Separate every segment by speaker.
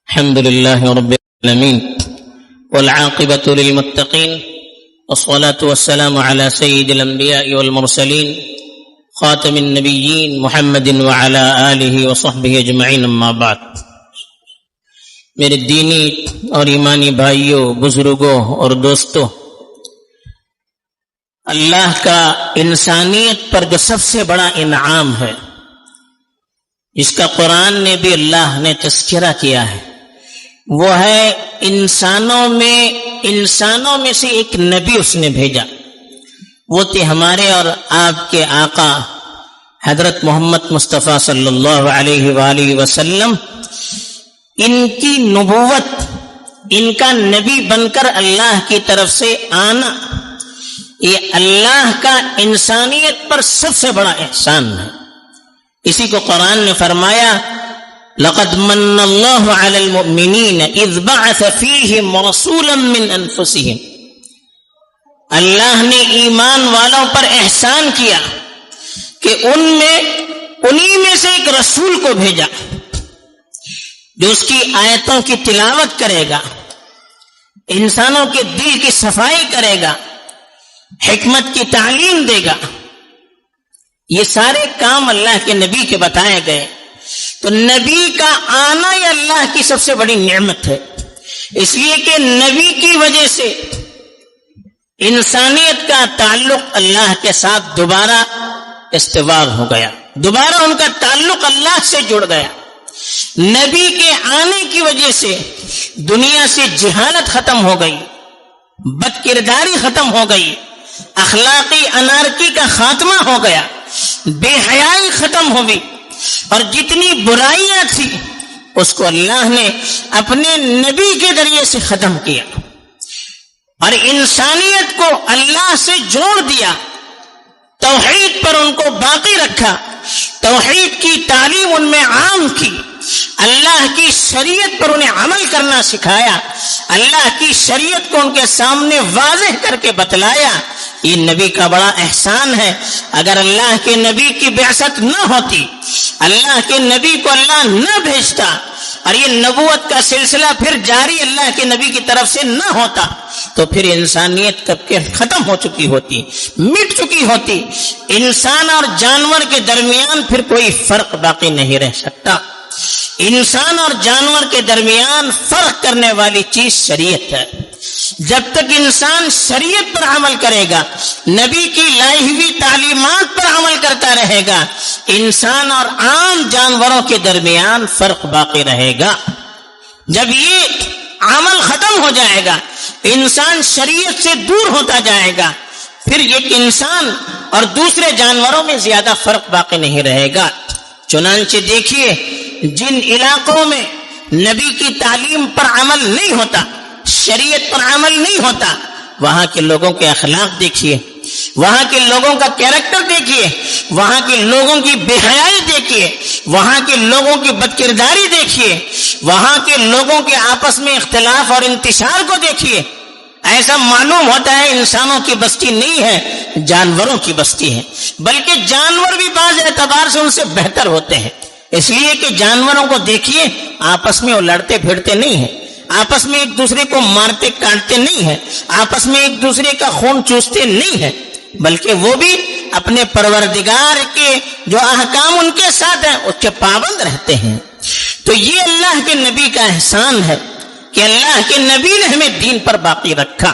Speaker 1: الحمد لله رب العالمين والعاقبة للمتقين والصلاة والسلام على سيد الأنبياء والمرسلين خاتم النبيين محمد وعلى آله وصحبه أجمعين اما بعد. میرے دینی اور ایمانی بھائیوں، بزرگوں اور دوستوں، اللہ کا انسانیت پر جو سب سے بڑا انعام ہے، جس کا قرآن نے بھی اللہ نے تذکرہ کیا ہے، وہ ہے انسانوں میں سے ایک نبی اس نے بھیجا. وہ تھے ہمارے اور آپ کے آقا حضرت محمد مصطفیٰ صلی اللہ علیہ وآلہ وسلم. ان کی نبوت، ان کا نبی بن کر اللہ کی طرف سے آنا، یہ اللہ کا انسانیت پر سب سے بڑا احسان ہے. اسی کو قرآن نے فرمایا، لقد من اللہ علی المؤمنین اذ بعث فیہم رسولا من انفسہم. اللہ نے ایمان والوں پر احسان کیا کہ انہی میں سے ایک رسول کو بھیجا جو اس کی آیتوں کی تلاوت کرے گا، انسانوں کے دل کی صفائی کرے گا، حکمت کی تعلیم دے گا. یہ سارے کام اللہ کے نبی کے بتائے گئے. تو نبی کا آنا یہ اللہ کی سب سے بڑی نعمت ہے، اس لیے کہ نبی کی وجہ سے انسانیت کا تعلق اللہ کے ساتھ دوبارہ استوار ہو گیا، دوبارہ ان کا تعلق اللہ سے جڑ گیا. نبی کے آنے کی وجہ سے دنیا سے جہالت ختم ہو گئی، بد کرداری ختم ہو گئی، اخلاقی انارکی کا خاتمہ ہو گیا، بے حیائی ختم ہو گئی، اور جتنی برائیاں تھی اس کو اللہ نے اپنے نبی کے ذریعے سے ختم کیا اور انسانیت کو اللہ سے جوڑ دیا. توحید پر ان کو باقی رکھا، توحید کی تعلیم ان میں عام کی، اللہ کی شریعت پر انہیں عمل کرنا سکھایا، اللہ کی شریعت کو ان کے سامنے واضح کر کے بتلایا. یہ نبی کا بڑا احسان ہے. اگر اللہ کے نبی کی بعثت نہ ہوتی، اللہ کے نبی کو اللہ نہ بھیجتا، اور یہ نبوت کا سلسلہ پھر جاری اللہ کے نبی کی طرف سے نہ ہوتا، تو پھر انسانیت کب کے ختم ہو چکی ہوتی، مٹ چکی ہوتی. انسان اور جانور کے درمیان پھر کوئی فرق باقی نہیں رہ سکتا. انسان اور جانور کے درمیان فرق کرنے والی چیز شریعت ہے. جب تک انسان شریعت پر عمل کرے گا، نبی کی لائی ہوئی تعلیمات پر عمل کرتا رہے گا، انسان اور عام جانوروں کے درمیان فرق باقی رہے گا. جب یہ عمل ختم ہو جائے گا، انسان شریعت سے دور ہوتا جائے گا، پھر ایک انسان اور دوسرے جانوروں میں زیادہ فرق باقی نہیں رہے گا. چنانچہ دیکھیے، جن علاقوں میں نبی کی تعلیم پر عمل نہیں ہوتا، شریعت پر عمل نہیں ہوتا، وہاں کے لوگوں کے اخلاق دیکھیے، وہاں کے لوگوں کا کیریکٹر دیکھیے، وہاں کے لوگوں کی بے حیائی دیکھیے، وہاں کے لوگوں کی بدکرداری دیکھیے، وہاں کے لوگوں کے آپس میں اختلاف اور انتشار کو دیکھیے. ایسا معلوم ہوتا ہے انسانوں کی بستی نہیں ہے، جانوروں کی بستی ہے. بلکہ جانور بھی بعض اعتبار سے ان سے بہتر ہوتے ہیں، اس لیے کہ جانوروں کو دیکھیے، آپس میں وہ لڑتے پھرتے نہیں ہیں، آپس میں ایک دوسرے کو مارتے کاٹتے نہیں ہیں، آپس میں ایک دوسرے کا خون چوستے نہیں ہیں، بلکہ وہ بھی اپنے پروردگار کے جو احکام ان کے ساتھ ہیں اس کے پابند رہتے ہیں. تو یہ اللہ کے نبی کا احسان ہے کہ اللہ کے نبی نے ہمیں دین پر باقی رکھا.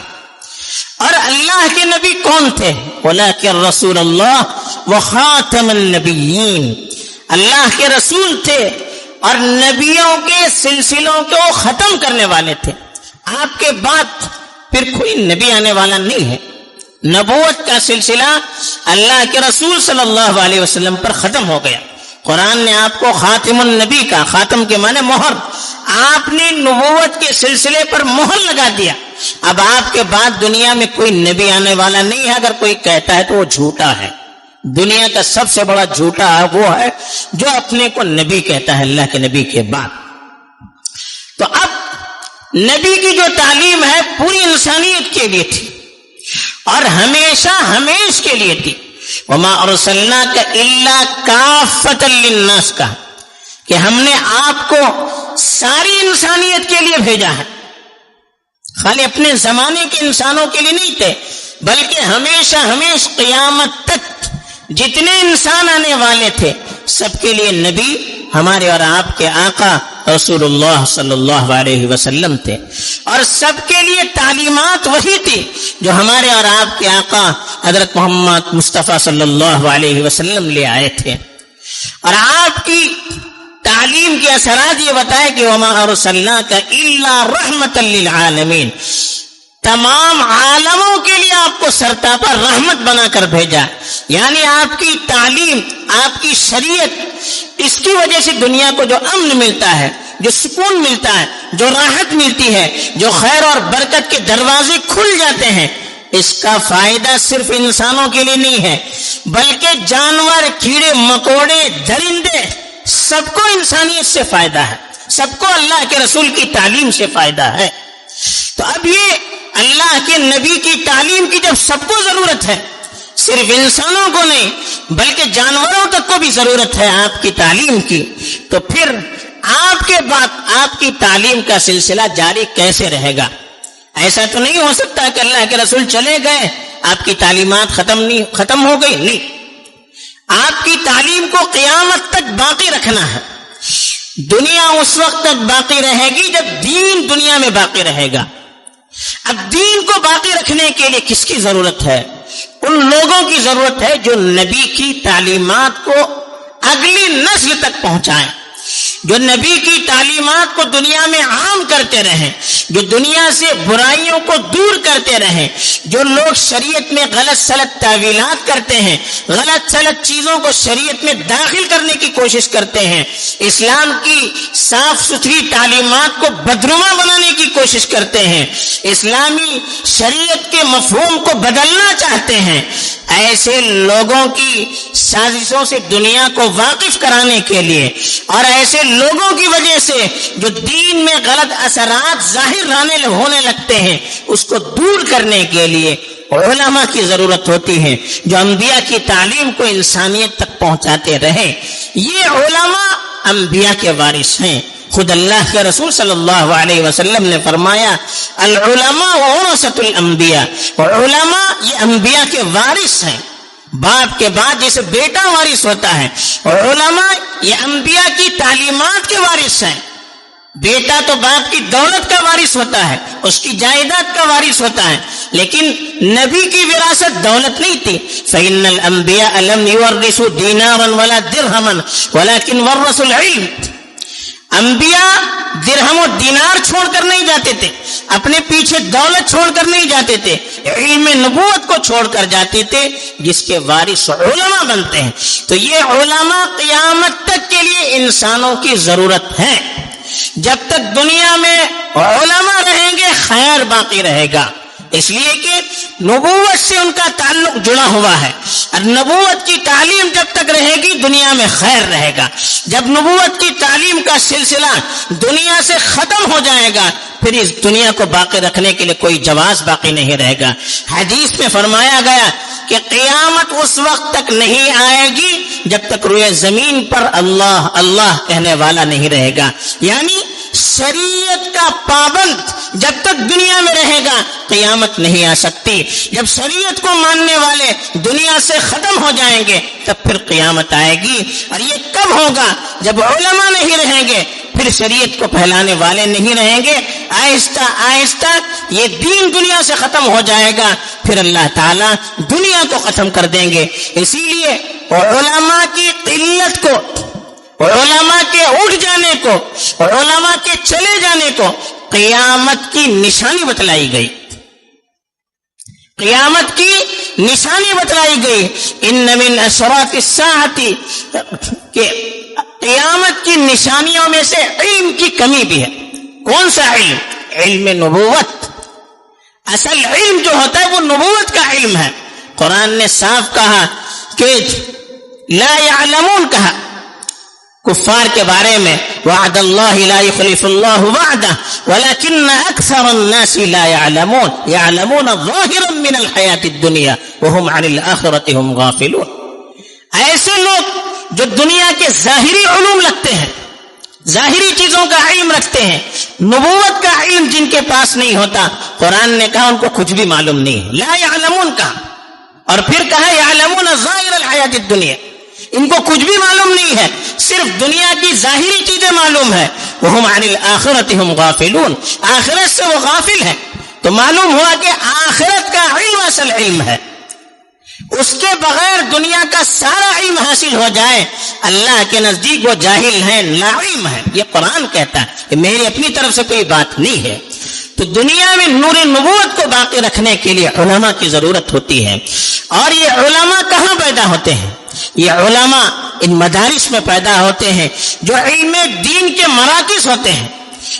Speaker 1: اور اللہ کے نبی کون تھے؟ وَلَٰكِن رَّسُولَ اللَّهِ وَخَاتَمَ النَّبِيِّينَ. اللہ کے رسول تھے اور نبیوں کے سلسلوں کو ختم کرنے والے تھے. آپ کے بعد پھر کوئی نبی آنے والا نہیں ہے. نبوت کا سلسلہ اللہ کے رسول صلی اللہ علیہ وسلم پر ختم ہو گیا. قرآن نے آپ کو خاتم النبی کا، خاتم کے معنی مہر، آپ نے نبوت کے سلسلے پر مہر لگا دیا. اب آپ کے بعد دنیا میں کوئی نبی آنے والا نہیں ہے. اگر کوئی کہتا ہے تو وہ جھوٹا ہے. دنیا کا سب سے بڑا جھوٹا وہ ہے جو اپنے کو نبی کہتا ہے اللہ کے نبی کے بعد. تو اب نبی کی جو تعلیم ہے پوری انسانیت کے لیے تھی اور ہمیشہ کے لیے تھی. وما ارسلناک الا کافۃ للناس کا، کہ ہم نے آپ کو ساری انسانیت کے لیے بھیجا ہے، خالی اپنے زمانے کے انسانوں کے لیے نہیں تھے، بلکہ ہمیشہ قیامت تک جتنے انسان آنے والے تھے سب کے لیے نبی ہمارے اور آپ کے آقا رسول اللہ صلی اللہ علیہ وسلم تھے، اور سب کے لیے تعلیمات وہی تھی جو ہمارے اور آپ کے آقا حضرت محمد مصطفیٰ صلی اللہ علیہ وسلم لے آئے تھے۔ اور آپ کی تعلیم کے اثرات یہ بتائے کہ وما ارسلناک الا رحمتا للعالمین، تمام عالموں کے لیے آپ کو سرتاپا رحمت بنا کر بھیجا، یعنی آپ کی تعلیم، آپ کی شریعت، اس کی وجہ سے دنیا کو جو امن ملتا ہے، جو سکون ملتا ہے، جو راحت ملتی ہے، جو خیر اور برکت کے دروازے کھل جاتے ہیں، اس کا فائدہ صرف انسانوں کے لیے نہیں ہے بلکہ جانور، کیڑے مکوڑے، درندے، سب کو انسانیت سے فائدہ ہے، سب کو اللہ کے رسول کی تعلیم سے فائدہ ہے۔ تو اب یہ اللہ کے نبی کی تعلیم کی جب سب کو ضرورت ہے، صرف انسانوں کو نہیں بلکہ جانوروں تک کو بھی ضرورت ہے آپ کی تعلیم کی، تو پھر آپ کے بعد آپ کی تعلیم کا سلسلہ جاری کیسے رہے گا؟ ایسا تو نہیں ہو سکتا کہ اللہ کے رسول چلے گئے آپ کی تعلیمات ختم ہو گئی، نہیں، آپ کی تعلیم کو قیامت تک باقی رکھنا ہے۔ دنیا اس وقت تک باقی رہے گی جب دین دنیا میں باقی رہے گا۔ اب دین کو باقی رکھنے کے لیے کس کی ضرورت ہے؟ ان لوگوں کی ضرورت ہے جو نبی کی تعلیمات کو اگلی نسل تک پہنچائیں، جو نبی کی تعلیمات کو دنیا میں عام کرتے رہیں، جو دنیا سے برائیوں کو دور کرتے رہیں، جو لوگ شریعت میں غلط سلط تعویلات کرتے ہیں، غلط سلط چیزوں کو شریعت میں داخل کرنے کی کوشش کرتے ہیں، اسلام کی صاف ستھری تعلیمات کو بدنما بنانے کی کوشش کرتے ہیں، اسلامی شریعت کے مفہوم کو بدلنا چاہتے ہیں، ایسے لوگوں کی سازشوں سے دنیا کو واقف کرانے کے لیے اور ایسے لوگوں کی وجہ سے جو دین میں غلط اثرات ظاہر ہونے لگتے ہیں اس کو دور کرنے کے لیے علماء کی ضرورت ہوتی ہے جو انبیاء کی تعلیم کو انسانیت تک پہنچاتے رہیں۔ یہ علماء انبیاء کے وارث ہیں۔ خود اللہ کے رسول صلی اللہ علیہ وسلم نے فرمایا العلماء ورثۃ الانبیاء، علماء یہ انبیاء کے وارث ہیں، باپ کے بعد جیسے بیٹا وارث ہوتا ہے، اور علماء یہ انبیاء کی تعلیمات کے وارث ہیں۔ بیٹا تو باپ کی دولت کا وارث ہوتا ہے، اس کی جائیداد کا وارث ہوتا ہے، لیکن نبی کی وراثت دولت نہیں تھی۔ فإن الانبیاء لم يورثوا دینارا ولا درہما ولكن ورثوا العلم، انبیاء درہم و دینار چھوڑ کر نہیں جاتے تھے، اپنے پیچھے دولت چھوڑ کر نہیں جاتے تھے، علم نبوت کو چھوڑ کر جاتے تھے جس کے وارث علماء بنتے ہیں۔ تو یہ علماء قیامت تک کے لیے انسانوں کی ضرورت ہے۔ جب تک دنیا میں علماء رہیں گے خیر باقی رہے گا، اس لیے کہ نبوت سے ان کا تعلق جڑا ہوا ہے، اور نبوت کی تعلیم جب تک رہے گی دنیا میں خیر رہے گا۔ جب نبوت کی تعلیم کا سلسلہ دنیا سے ختم ہو جائے گا پھر اس دنیا کو باقی رکھنے کے لیے کوئی جواز باقی نہیں رہے گا۔ حدیث میں فرمایا گیا کہ قیامت اس وقت تک نہیں آئے گی جب تک روئے زمین پر اللہ اللہ کہنے والا نہیں رہے گا، یعنی شریعت کا پابند جب تک دنیا میں رہے گا قیامت نہیں آ سکتی۔ جب شریعت کو ماننے والے دنیا سے ختم ہو جائیں گے تب پھر قیامت آئے گی، اور یہ کب ہوگا؟ جب علماء نہیں رہیں گے، پھر شریعت کو پھیلانے والے نہیں رہیں گے، آہستہ آہستہ یہ دین دنیا سے ختم ہو جائے گا، پھر اللہ تعالیٰ دنیا کو ختم کر دیں گے۔ اسی لیے علماء کی قلت کو، علماء کے اٹھ جانے کو، علماء کے چلے جانے کو قیامت کی نشانی بتلائی گئی، قیامت کی نشانی بتلائی گئی۔ ان من اشراط الساعۃ، کہ قیامت کی نشانیوں میں سے علم کی کمی بھی ہے۔ کون سا علم؟ علم نبوت۔ اصل علم جو ہوتا ہے وہ نبوت کا علم ہے۔ قرآن نے صاف کہا کہ لا يعلمون کہا کفار کے بارے میں، وعد اللہ لا يخلف اللہ وعدہ ولكن اکثر الناس لا يعلمون يعلمون ظاہرا من الحیاة الدنیا وهم عن الآخرة هم غافلون۔ ایسے لوگ جو دنیا کے ظاہری علوم رکھتے ہیں، ظاہری چیزوں کا علم رکھتے ہیں، نبوت کا علم جن کے پاس نہیں ہوتا، قرآن نے کہا ان کو کچھ بھی معلوم نہیں ہے، لا یعلمون کہا، اور پھر کہا یعلمون ظاہر الحیات الدنیا، ان کو کچھ بھی معلوم نہیں ہے، صرف دنیا کی ظاہری چیزیں معلوم ہے، وہم عن الآخرۃ ہم غافلون، آخرت سے وہ غافل ہے۔ تو معلوم ہوا کہ آخرت کا علم اصل علم ہے، اس کے بغیر دنیا کا سارا علم حاصل ہو جائے اللہ کے نزدیک وہ جاہل ہے، لا علم ہے۔ یہ قرآن کہتا ہے کہ میری اپنی طرف سے کوئی بات نہیں ہے۔ تو دنیا میں نور نبوت کو باقی رکھنے کے لیے علماء کی ضرورت ہوتی ہے، اور یہ علماء کہاں پیدا ہوتے ہیں؟ یہ علماء ان مدارس میں پیدا ہوتے ہیں جو علم دین کے مراکز ہوتے ہیں،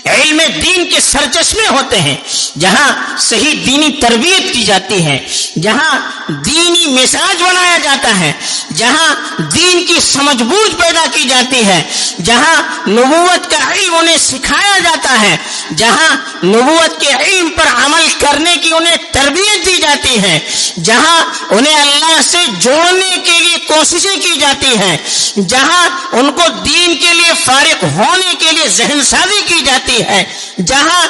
Speaker 1: علم دین کے سرچشمے ہوتے ہیں، جہاں صحیح دینی تربیت کی جاتی ہے، جہاں دینی مزاج بنایا جاتا ہے، جہاں دین کی سمجھ بوجھ پیدا کی جاتی ہے، جہاں نبوت کا علم انہیں سکھایا جاتا ہے، جہاں نبوت کے علم پر عمل کرنے کی انہیں تربیت دی جاتی ہے، جہاں انہیں اللہ سے جوڑنے کے لیے کوششیں کی جاتی ہیں، جہاں ان کو دین کے لیے فارغ ہونے کے لیے ذہن سازی کی جاتی ہے، جہاں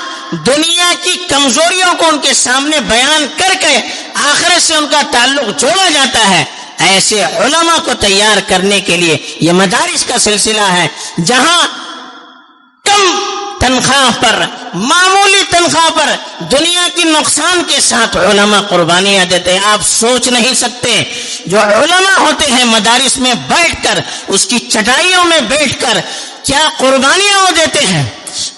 Speaker 1: دنیا کی کمزوریوں کو ان کے سامنے بیان کر کے آخرت سے ان کا تعلق جوڑا جاتا ہے، ایسے علماء کو تیار کرنے کے لیے یہ مدارس کا سلسلہ ہے، جہاں کم تنخواہ پر، معمولی تنخواہ پر دنیا کی نقصان کے ساتھ علماء قربانیاں دیتے ہیں۔ آپ سوچ نہیں سکتے جو علماء ہوتے ہیں مدارس میں بیٹھ کر، اس کی چٹائیوں میں بیٹھ کر کیا قربانیاں وہ دیتے ہیں،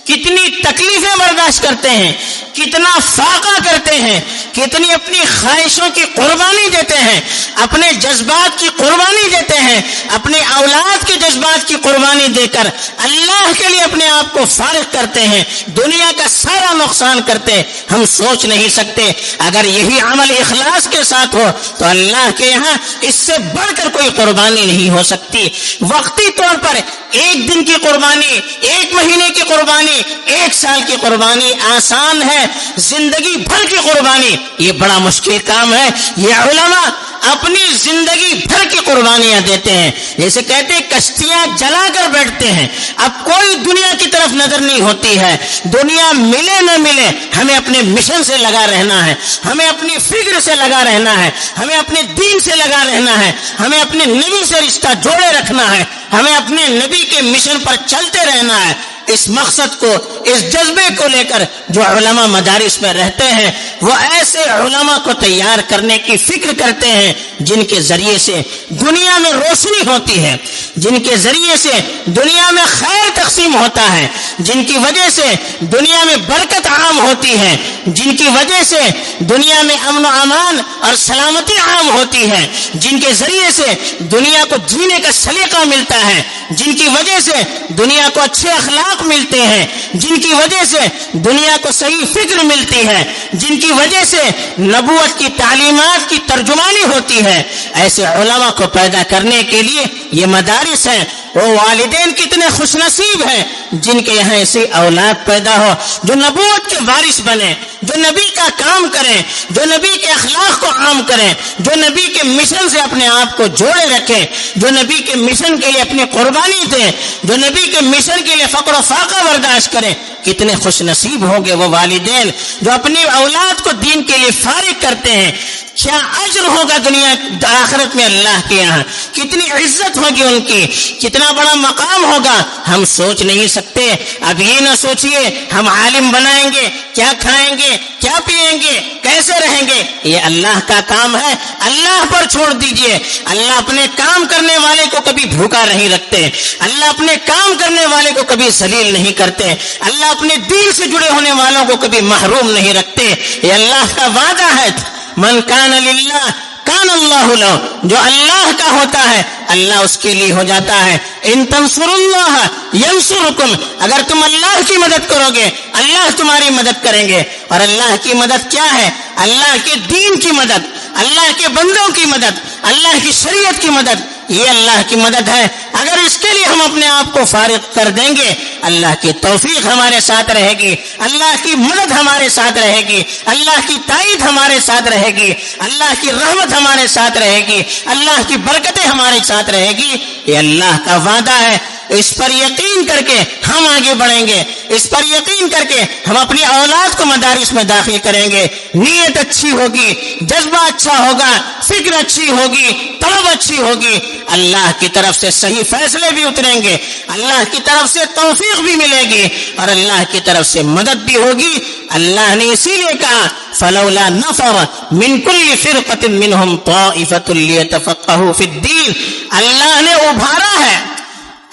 Speaker 1: کتنی تکلیفیں برداشت کرتے ہیں، کتنا فاقہ کرتے ہیں، کتنی اپنی خواہشوں کی قربانی دیتے ہیں، اپنے جذبات کی قربانی دیتے ہیں، اپنے اولاد کے جذبات کی قربانی دے کر اللہ کے لیے اپنے آپ کو فارغ کرتے ہیں، دنیا کا سارا نقصان کرتے ہیں۔ ہم سوچ نہیں سکتے اگر یہی عمل اخلاص کے ساتھ ہو تو اللہ کے یہاں اس سے بڑھ کر کوئی قربانی نہیں ہو سکتی۔ وقتی طور پر ایک دن کی قربانی، ایک مہینے کی قربانی، ایک سال کی قربانی آسان ہے، زندگی بھر کی قربانی یہ بڑا مشکل کام ہے۔ یہ علماء اپنی زندگی بھر کی قربانیاں دیتے ہیں، جیسے کہتے ہیں کشتیاں جلا کر بیٹھتے ہیں، اب کوئی دنیا کی طرف نظر نہیں ہوتی ہے، دنیا ملے نہ ملے ہمیں اپنے مشن سے لگا رہنا ہے، ہمیں اپنی فکر سے لگا رہنا ہے، ہمیں اپنے دین سے لگا رہنا ہے، ہمیں اپنے نبی سے رشتہ جوڑے رکھنا ہے، ہمیں اپنے نبی کے مشن پر چلتے رہنا ہے۔ اس مقصد کو، اس جذبے کو لے کر جو علماء مدارس میں رہتے ہیں وہ ایسے علماء کو تیار کرنے کی فکر کرتے ہیں جن کے ذریعے سے دنیا میں روشنی ہوتی ہے، جن کے ذریعے سے دنیا میں خیر تقسیم ہوتا ہے، جن کی وجہ سے دنیا میں برکت عام ہوتی ہے، جن کی وجہ سے دنیا میں امن و امان اور سلامتی عام ہوتی ہے، جن کے ذریعے سے دنیا کو جینے کا سلیقہ ملتا ہے، جن کی وجہ سے دنیا کو اچھے اخلاق ملتے ہیں، جن کی وجہ سے دنیا کو صحیح فکر ملتی ہے، جن کی وجہ سے نبوت کی تعلیمات کی ترجمانی ہوتی ہے، ایسے علماء کو پیدا کرنے کے لیے یہ مدارس ہیں۔ وہ والدین کتنے خوش نصیب ہیں جن کے یہاں ایسی اولاد پیدا ہو جو نبوت کے وارث بنے، جو نبی کا کام کریں، جو نبی کے اخلاق کو عام کریں، جو نبی کے مشن سے اپنے آپ کو جوڑے رکھیں، جو نبی کے مشن کے لیے اپنی قربانی دیں، جو نبی کے مشن کے لیے فقر و فاقہ برداشت کریں۔ کتنے خوش نصیب ہوں گے وہ والدین جو اپنی اولاد کو دین کے لیے فارغ کرتے ہیں۔ کیا اجر ہوگا دنیا آخرت میں اللہ کے یہاں، کتنی عزت ہوگی ان کی، کتنا بڑا مقام ہوگا، ہم سوچ نہیں سکتے۔ اب یہ نہ سوچئے ہم عالم بنائیں گے، کیا کھائیں گے، کیا پیئیں گے، کیسے رہیں گے، یہ اللہ کا کام ہے، اللہ پر چھوڑ دیجئے۔ اللہ اپنے کام کرنے والے کو کبھی بھوکا نہیں رکھتے، اللہ اپنے کام کرنے والے کو کبھی ذلیل نہیں کرتے، اللہ اپنے دین سے جڑے ہونے والوں کو کبھی محروم نہیں رکھتے۔ یہ اللہ کا وعدہ ہے، من کان للہ کان اللہ لہ، جو اللہ کا ہوتا ہے اللہ اس کے لیے ہو جاتا ہے۔ ان تنصروا اللہ ینصرکم، اگر تم اللہ کی مدد کرو گے اللہ تمہاری مدد کریں گے۔ اور اللہ کی مدد کیا ہے؟ اللہ کے دین کی مدد، اللہ کے بندوں کی مدد، اللہ کی شریعت کی مدد، یہ اللہ کی مدد ہے۔ اگر اس کے لیے ہم اپنے آپ کو فارغ کر دیں گے اللہ کی توفیق ہمارے ساتھ رہے گی، اللہ کی مدد ہمارے ساتھ رہے گی، اللہ کی تائید ہمارے ساتھ رہے گی، اللہ کی رحمت ہمارے ساتھ رہے گی، اللہ کی برکتیں ہمارے ساتھ رہے گی۔ یہ اللہ کا وعدہ ہے۔ اس پر یقین کر کے ہم آگے بڑھیں گے، اس پر یقین کر کے ہم اپنی اولاد کو مدارس میں داخل کریں گے، نیت اچھی ہوگی، جذبہ اچھا ہوگا، فکر اچھی ہوگی، طلب اچھی ہوگی، اللہ کی طرف سے صحیح فیصلے بھی اتریں گے، اللہ کی طرف سے توفیق بھی ملے گی اور اللہ کی طرف سے مدد بھی ہوگی۔ اللہ نے اسی لیے کہا فلولا نفر من كل فرقة منهم طائفة ليتفقهوا في الدين، اللہ نے ابھارا ہے۔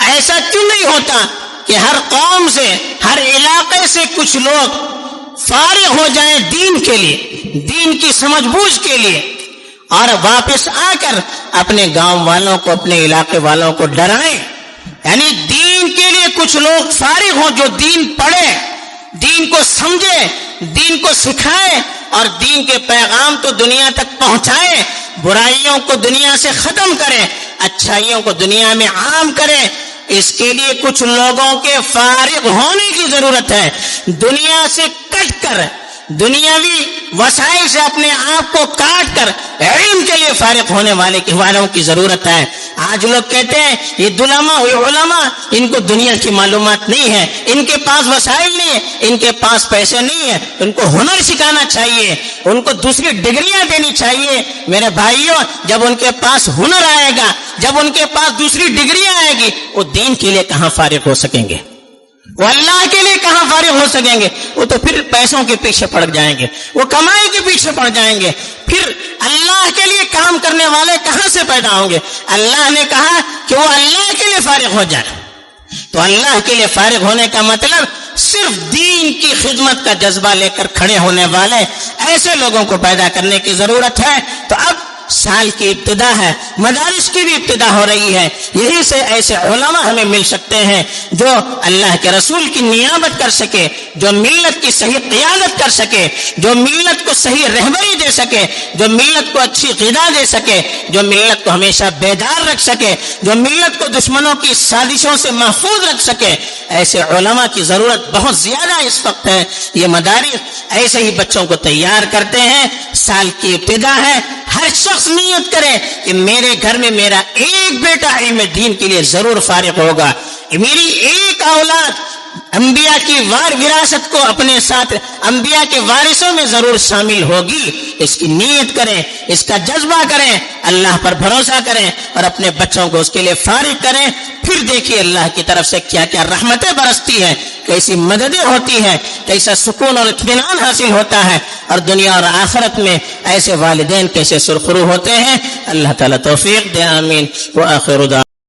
Speaker 1: ایسا کیوں نہیں ہوتا کہ ہر قوم سے، ہر علاقے سے کچھ لوگ فارغ ہو جائیں دین کے لیے، دین کی سمجھ بوجھ کے لیے، اور واپس آ کر اپنے گاؤں والوں کو، اپنے علاقے والوں کو ڈرائیں۔ یعنی دین کے لیے کچھ لوگ فارغ ہوں جو دین پڑھے، دین کو سمجھے، دین کو سکھائے اور دین کے پیغام تو دنیا تک پہنچائے، برائیوں کو دنیا سے ختم کرے، اچھائیوں کو دنیا میں عام کرے۔ اس کے لیے کچھ لوگوں کے فارغ ہونے کی ضرورت ہے، دنیا سے کٹ کر، دنیاوی وسائل سے اپنے آپ کو کاٹ کر علم کے لیے فارغ ہونے والوں کی ضرورت ہے۔ آج لوگ کہتے ہیں یہ علماء ان کو دنیا کی معلومات نہیں ہے، ان کے پاس وسائل نہیں ہے، ان کے پاس پیسے نہیں ہے، ان کو ہنر سکھانا چاہیے، ان کو دوسری ڈگریاں دینی چاہیے۔ میرے بھائیوں، جب ان کے پاس ہنر آئے گا، جب ان کے پاس دوسری ڈگریاں آئے گی، وہ دین کے لیے کہاں فارغ ہو سکیں گے؟ وہ اللہ کے لیے کہاں فارغ ہو سکیں گے؟ وہ تو پھر پیسوں کے پیچھے پڑ جائیں گے، وہ کمائی کے پیچھے پڑ جائیں گے، پھر اللہ کے لیے کام کرنے والے کہاں سے پیدا ہوں گے؟ اللہ نے کہا کہ وہ اللہ کے لیے فارغ ہو جائے۔ تو اللہ کے لیے فارغ ہونے کا مطلب صرف دین کی خدمت کا جذبہ لے کر کھڑے ہونے والے ایسے لوگوں کو پیدا کرنے کی ضرورت ہے۔ تو اب سال کی ابتدا ہے، مدارس کی بھی ابتدا ہو رہی ہے، یہی سے ایسے علماء ہمیں مل سکتے ہیں جو اللہ کے رسول کی نیابت کر سکے، جو ملت کی صحیح قیادت کر سکے، جو ملت کو صحیح رہبری دے سکے، جو ملت کو اچھی غذا دے سکے، جو ملت کو ہمیشہ بیدار رکھ سکے، جو ملت کو دشمنوں کی سازشوں سے محفوظ رکھ سکے۔ ایسے علماء کی ضرورت بہت زیادہ اس وقت ہے۔ یہ مدارس ایسے ہی بچوں کو تیار کرتے ہیں۔ سال کی ابتدا ہے، ہر شخص نیت کرے کہ میرے گھر میں میرا ایک بیٹا علم دین کے لیے ضرور فارغ ہوگا، میری ایک اولاد انبیاء کی وراثت کو اپنے ساتھ انبیاء کے وارثوں میں ضرور شامل ہوگی۔ اس کی نیت کریں، اس کا جذبہ کریں، اللہ پر بھروسہ کریں اور اپنے بچوں کو اس کے لیے فارغ کریں۔ پھر دیکھیے اللہ کی طرف سے کیا کیا رحمتیں برستی ہیں، کیسی مددیں ہوتی ہیں، کیسا سکون اور اطمینان حاصل ہوتا ہے، اور دنیا اور آخرت میں ایسے والدین کیسے سرخرو ہوتے ہیں۔ اللہ تعالیٰ توفیق دے، آمین۔ وآخر دعوانا